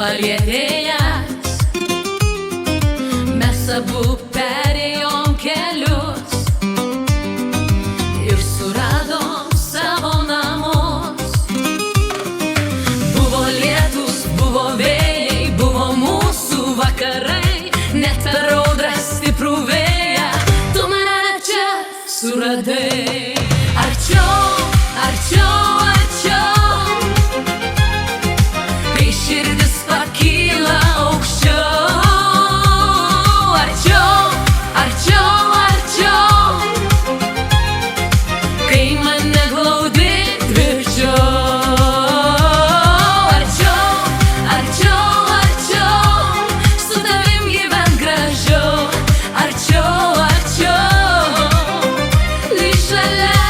palietėjas. Mes abu perėjom kelius ir suradom savo namus. Buvo lietus, buvo vėjai, buvo mūsų vakarai, net per audrą stiprų vėją tu mane čia suradai. Arčiau, arčiau, arčiau, kai širdis pakyla aukščiau. Arčiau, arčiau, arčiau, kai mane glaudi tvirčiau. Arčiau, arčiau, arčiau, su tavim gyvent gražiau. Arčiau, arčiau, lyg šalia,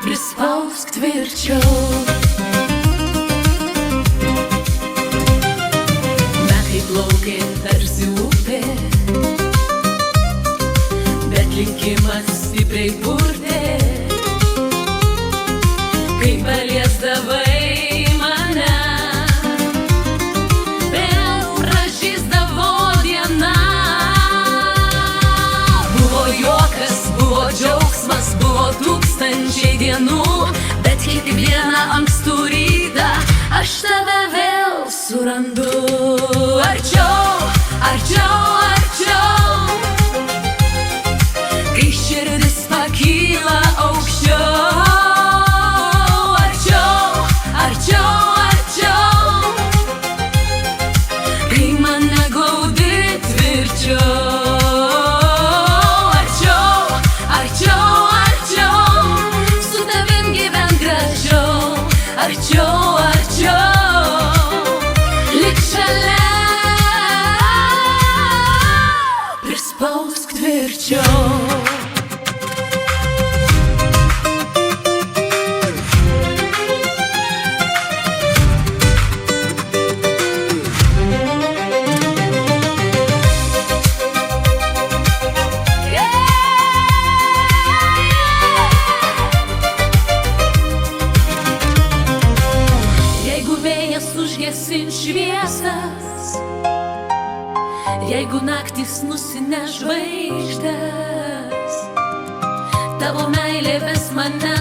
prispausk tvirčiau. Metai plaukė tarsi upė, bet likimas stipriai purtė, kai paliesdavai mane. Vėl pražysdavo diena. Buvo juokas, buvo džiaugsmas, buvo tūkstančiai dienų, bet kiekvieną ankstų rytą aš tave vėl surandu. Arčiau, arčiau, arčiau, kai širdis pakyla aukščiau. Arčiau, arčiau, arčiau, kai mane glaudi tvirčiau. Arčiau, arčiau, arčiau, su tavim gyvent gražiau. Arčiau, arčiau, lyg šalia, prispausk tvirčiau. Jeigu vėjas užgesins šviesas, jeigu naktis nusineš žvaigždes, tavo meilė ves mane